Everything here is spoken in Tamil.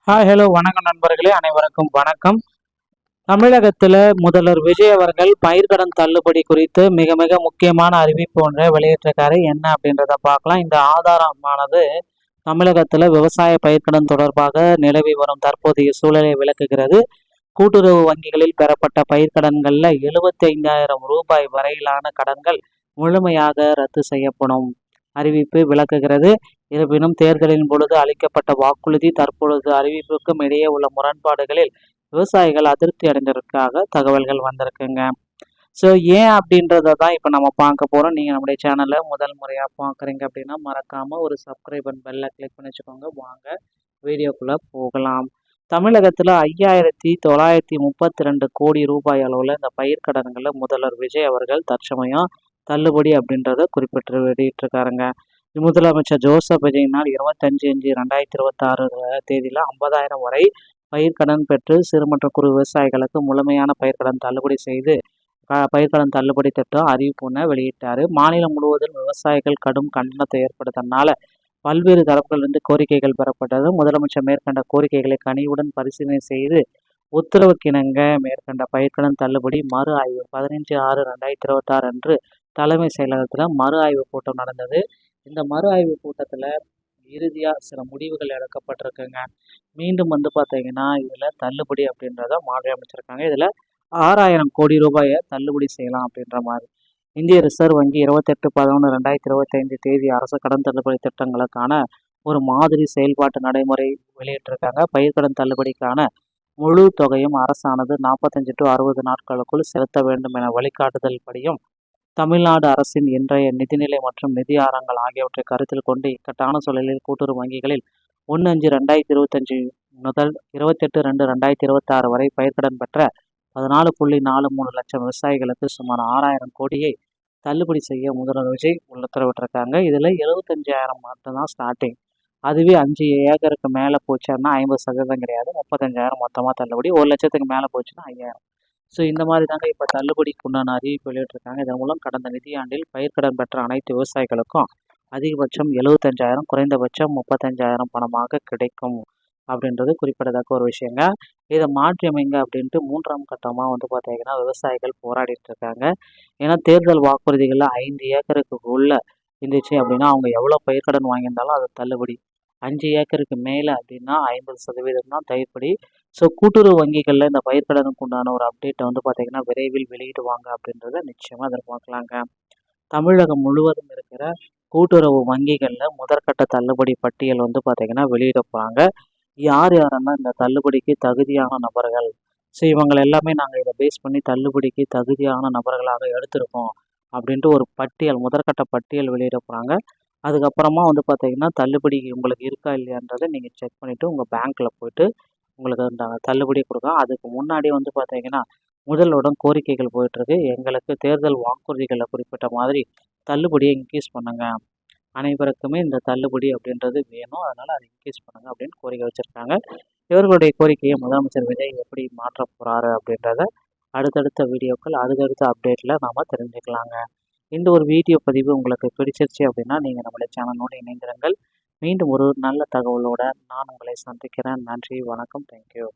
ஹாய் ஹலோ வணக்கம் நண்பர்களே, அனைவருக்கும் வணக்கம். தமிழகத்தில் முதல்வர் விஜய் அவர்கள் பயிர்க்கடன் தள்ளுபடி குறித்து மிக மிக முக்கியமான அறிவிப்பு ஒன்றை வெளியிட்டிருக்காரு. என்ன அப்படின்றத பார்க்கலாம். இந்த ஆதாரமானது தமிழகத்தில் விவசாய பயிர்க்கடன் தொடர்பாக நிலவி வரும் தற்போதைய சூழலை விளக்குகிறது. கூட்டுறவு வங்கிகளில் பெறப்பட்ட பயிர்க்கடன்களில் 75,000 ரூபாய் வரையிலான கடன்கள் முழுமையாக ரத்து செய்யப்படும் அறிவிப்பு விளக்குகிறது. இருப்பினும் தேர்தலின் பொழுது அளிக்கப்பட்ட வாக்குறுதி தற்பொழுது அறிவிப்புக்கும் இடையே உள்ள முரண்பாடுகளில் விவசாயிகள் அதிருப்தி அடைந்ததற்காக தகவல்கள் வந்திருக்குங்க. ஸோ ஏன் அப்படின்றத தான் இப்போ நம்ம பார்க்க போகிறோம். நீங்கள் நம்முடைய சேனலை முதல் முறையாக பார்க்குறீங்க அப்படின்னா மறக்காமல் ஒரு சப்ஸ்கிரைப் அண்ட் பெல்லை கிளிக் பண்ணி வச்சுக்கோங்க. வாங்க வீடியோக்குள்ளே போகலாம். தமிழகத்தில் 5,932 கோடி ரூபாய் அளவில் இந்த பயிர்க்கடன்களை முதல்வர் விஜய் அவர்கள் தற்சமயம் தள்ளுபடி அப்படின்றத குறிப்பிட்டு வெளியிட்டிருக்காருங்க. முதலமைச்சர் ஜோசப் விஜயினால் 25/5/2026 தேதியில் 50,000 வரை பயிர்க்கடன் பெற்று சிறு மற்றும் குறு விவசாயிகளுக்கு முழுமையான பயிர்க்கடன் தள்ளுபடி செய்து பயிர்க்கடன் தள்ளுபடி திட்டம் அறிவிப்புன்னு வெளியிட்டார். மாநிலம் முழுவதும் விவசாயிகள் கடும் கண்டனத்தை ஏற்படுத்தினால பல்வேறு தரப்பிலிருந்து கோரிக்கைகள் பெறப்பட்டது. முதலமைச்சர் மேற்கண்ட கோரிக்கைகளை கனிவுடன் பரிசீலனை செய்து உத்தரவுக்கிணங்க மேற்கண்ட பயிர்க்கடன் தள்ளுபடி மறு ஆய்வு 15/6/2026 அன்று தலைமை செயலகத்தில் மறு ஆய்வு கூட்டம் நடந்தது. இந்த மறு ஆய்வு கூட்டத்தில் இறுதியாக சில முடிவுகள் எடுக்கப்பட்டிருக்குங்க. மீண்டும் பார்த்தீங்கன்னா இதில் தள்ளுபடி அப்படின்றத மாற்றி அமைச்சிருக்காங்க. இதில் 6,000 கோடி ரூபாயை தள்ளுபடி செய்யலாம் அப்படின்ற மாதிரி. இந்திய ரிசர்வ் வங்கி 28/11/2025 தேதி அரசு கடன் தள்ளுபடி திட்டங்களுக்கான ஒரு மாதிரி செயல்பாட்டு நடைமுறை வெளியிட்டிருக்காங்க. பயிர்க்கடன் தள்ளுபடிக்கான முழு தொகையும் அரசானது 45 to 60 நாட்களுக்குள் செலுத்த வேண்டும் என வழிகாட்டுதல் படியும் தமிழ்நாடு அரசின் இன்றைய நிதிநிலை மற்றும் நிதி ஆரங்கள் ஆகியவற்றை கருத்தில் கொண்டு இக்கட்டான சூழலில் கூட்டுறவு வங்கிகளில் 1/5/2025 முதல் 28/2/2026 வரை பயிர்க்கடன் பெற்ற 14.43 லட்சம் விவசாயிகளுக்கு சுமார் 6,000 கோடியை தள்ளுபடி செய்ய முதல்வர் விஜய் உத்தரவிட்டிருக்காங்க. இதில் 75,000 மட்டும்தான் ஸ்டார்டிங். அதுவே 5 ஏக்கருக்கு மேலே போச்சுன்னா 50% கிடையாது, 35,000 மொத்தமாக தள்ளுபடி. 1 லட்சத்துக்கு மேலே போச்சுன்னா 5,000. ஸோ இந்த மாதிரி தாங்க இப்போ தள்ளுபடிக்கு உண்டான அறிவிப்பு வெளியிட்டிருக்காங்க. இதன் மூலம் கடந்த நிதியாண்டில் பயிர்க்கடன் பெற்ற அனைத்து விவசாயிகளுக்கும் அதிகபட்சம் 75,000 குறைந்தபட்சம் 35,000 பணமாக கிடைக்கும் அப்படின்றது குறிப்பிடத்தக்க ஒரு விஷயங்க. இதை மாற்றி அமைங்க அப்படின்ட்டு 3ஆம் கட்டமாக பார்த்தீங்கன்னா விவசாயிகள் போராடிட்டு இருக்காங்க. ஏன்னா தேர்தல் வாக்குறுதிகளில் 5 ஏக்கருக்கு உள்ள இருந்துச்சு அப்படின்னா அவங்க எவ்வளோ பயிர்க்கடன் வாங்கியிருந்தாலும் அது தள்ளுபடி. 5 ஏக்கருக்கு மேலே அப்படின்னா 50% தான் தள்ளுபடி. ஸோ கூட்டுறவு வங்கிகளில் இந்த பயிர்க்கடனுக்கு உண்டான ஒரு அப்டேட்டை பார்த்தீங்கன்னா விரைவில் வெளியிடுவாங்க அப்படின்றத நிச்சயமாக எதிர்பார்க்கலாங்க. தமிழகம் முழுவதும் இருக்கிற கூட்டுறவு வங்கிகளில் முதற்கட்ட தள்ளுபடி பட்டியல் பார்த்தீங்கன்னா வெளியிட போகிறாங்க. யார் யாரெல்லாம் இந்த தள்ளுபடிக்கு தகுதியான நபர்கள், ஸோ இவங்களை எல்லாமே நாங்கள் இதை பேஸ் பண்ணி தள்ளுபடிக்கு தகுதியான நபர்களாக எடுத்திருக்கோம் அப்படின்ட்டு ஒரு பட்டியல் முதற்கட்ட பட்டியல் வெளியிட போகிறாங்க. அதுக்கப்புறமா பார்த்தீங்கன்னா தள்ளுபடி உங்களுக்கு இருக்கா இல்லையான்றதை நீங்கள் செக் பண்ணிவிட்டு உங்கள் பேங்க்கில் போய்ட்டு உங்களுக்கு அந்த தள்ளுபடி கொடுக்கலாம். அதுக்கு முன்னாடி பார்த்தீங்கன்னா முதல்வரிடம் கோரிக்கைகள் போயிட்டுருக்கு. எங்களுக்கு தேர்தல் வாக்குறுதிகளில் குறிப்பிட்ட மாதிரி தள்ளுபடியை இன்க்ரீஸ் பண்ணுங்கள், அனைவருக்குமே இந்த தள்ளுபடி அப்படின்றது வேணும், அதனால் அதை இன்க்ரீஸ் பண்ணுங்கள் அப்படின்னு கோரிக்கை வச்சுருக்காங்க. இவர்களுடைய கோரிக்கையை முதலமைச்சர் விஜய் எப்படி மாற்ற போகிறாரு அப்படின்றத அடுத்தடுத்த வீடியோக்கள் அடுத்தடுத்த அப்டேட்டில் நாம் தெரிஞ்சுக்கலாங்க. இந்த ஒரு வீடியோ பதிவு உங்களுக்கு பிடிச்சிருச்சு அப்படின்னா நீங்கள் நம்மளுடைய சேனலோடு இணைந்திருங்கள். மீண்டும் ஒரு நல்ல தகவலோடு நான் உங்களை சந்திக்கிறேன். நன்றி, வணக்கம், தேங்க்யூ.